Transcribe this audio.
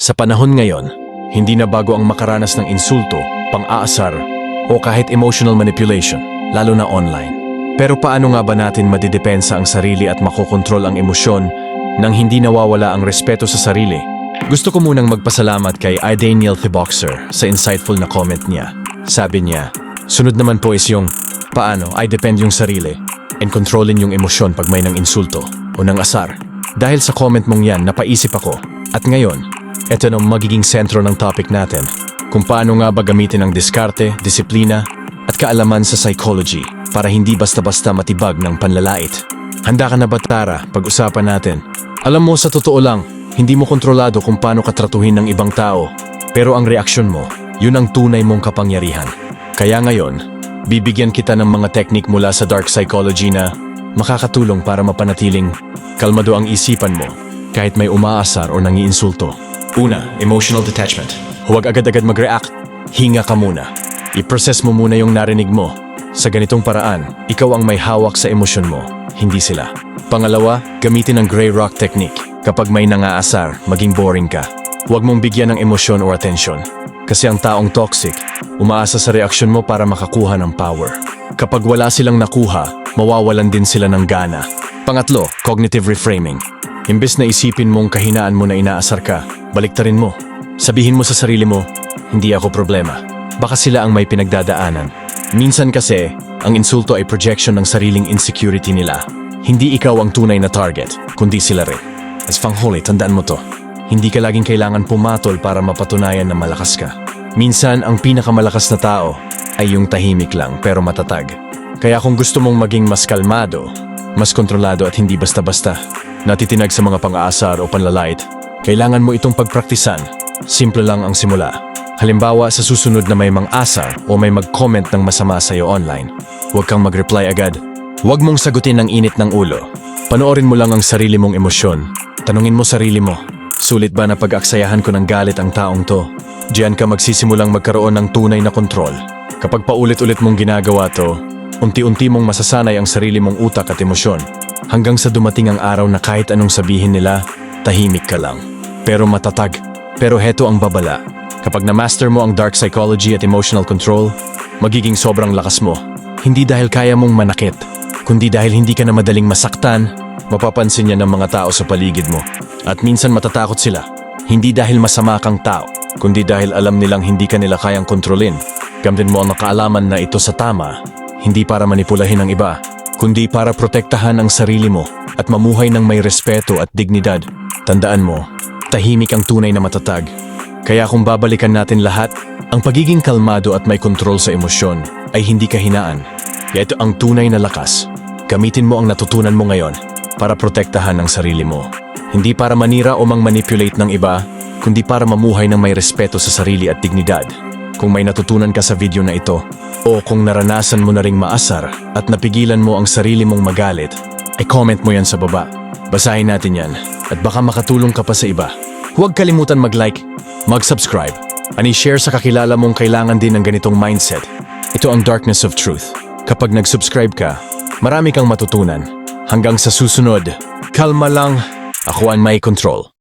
Sa panahon ngayon, hindi na bago ang makaranas ng insulto, pang-aasar, o kahit emotional manipulation, lalo na online. Pero paano nga ba natin madidepensa ang sarili at makokontrol ang emosyon nang hindi nawawala ang respeto sa sarili? Gusto ko munang magpasalamat kay Daniel the Boxer sa insightful na comment niya. Sabi niya, sunod naman po is yung, paano I depend yung sarili and kontrolin yung emosyon pag may nang insulto o nang asar. Dahil sa comment mong yan, napaisip ako. At ngayon, ito na magiging sentro ng topic natin. Kung paano nga ba gamitin ang diskarte, disiplina, at kaalaman sa psychology para hindi basta-basta matibag ng panlalait. Handa ka na ba, Tara? Pag-usapan natin. Alam mo, sa totoo lang, hindi mo kontrolado kung paano ka tratuhin ng ibang tao. Pero ang reaksyon mo, yun ang tunay mong kapangyarihan. Kaya ngayon, bibigyan kita ng mga teknik mula sa dark psychology na makakatulong para mapanatiling kalmado ang isipan mo kahit may umaasar o nangiinsulto. Una, emotional detachment. Huwag agad-agad mag-react. Hinga ka muna. I-process mo muna yung narinig mo. Sa ganitong paraan, ikaw ang may hawak sa emosyon mo, hindi sila. Pangalawa, gamitin ang gray rock technique. Kapag may nangaasar, maging boring ka. Huwag mong bigyan ng emosyon o atensyon. Kasi ang taong toxic, umaasa sa reaksyon mo para makakuha ng power. Kapag wala silang nakuha, mawawalan din sila ng gana. Pangatlo, cognitive reframing. Imbes na isipin mong kahinaan mo na inaasar ka, baliktarin mo. Sabihin mo sa sarili mo, hindi ako problema. Baka sila ang may pinagdadaanan. Minsan kasi, ang insulto ay projection ng sariling insecurity nila. Hindi ikaw ang tunay na target, kundi sila rin. As fanghuli, tandaan mo to. Hindi ka laging kailangan pumatol para mapatunayan na malakas ka. Minsan, ang pinakamalakas na tao ay yung tahimik lang pero matatag. Kaya kung gusto mong maging mas kalmado, mas kontrolado at hindi basta-basta, natitinag sa mga pang-aasar o panlalait, kailangan mo itong pagpraktisan. Simple lang ang simula. Halimbawa, sa susunod na may mang-asar o may mag-comment ng masama sa'yo online, huwag kang mag-reply agad. Huwag mong sagutin ng init ng ulo. Panoorin mo lang ang sarili mong emosyon. Tanungin mo sarili mo, sulit ba na pag-aksayahan ko ng galit ang taong to? Diyan ka magsisimulang magkaroon ng tunay na kontrol. Kapag paulit-ulit mong ginagawa to, unti-unti mong masasanay ang sarili mong utak at emosyon. Hanggang sa dumating ang araw na kahit anong sabihin nila, tahimik ka lang. Pero matatag. Pero heto ang babala. Kapag na-master mo ang dark psychology at emotional control, magiging sobrang lakas mo. Hindi dahil kaya mong manakit, kundi dahil hindi ka na madaling masaktan, mapapansin niya ng mga tao sa paligid mo. At minsan matatakot sila. Hindi dahil masama kang tao, kundi dahil alam nilang hindi ka nila kayang kontrolin. Gamtin mo ang kaalaman na ito sa tama, hindi para manipulahin ang iba, kundi para protektahan ang sarili mo at mamuhay ng may respeto at dignidad. Tandaan mo, tahimik ang tunay na matatag. Kaya kung babalikan natin lahat, ang pagiging kalmado at may kontrol sa emosyon ay hindi kahinaan. Kaya ito ang tunay na lakas. Gamitin mo ang natutunan mo ngayon para protektahan ang sarili mo. Hindi para manira o mang-manipulate ng iba, kundi para mamuhay ng may respeto sa sarili at dignidad. Kung may natutunan ka sa video na ito, o kung naranasan mo na ring maasar at napigilan mo ang sarili mong magalit, ay comment mo yan sa baba. Basahin natin yan at baka makatulong ka pa sa iba. Huwag kalimutan mag-like, mag-subscribe, at i-share sa kakilala mong kailangan din ng ganitong mindset. Ito ang Darkness of Truth. Kapag nag-subscribe ka, marami kang matutunan. Hanggang sa susunod, kalma lang, ako ang may control.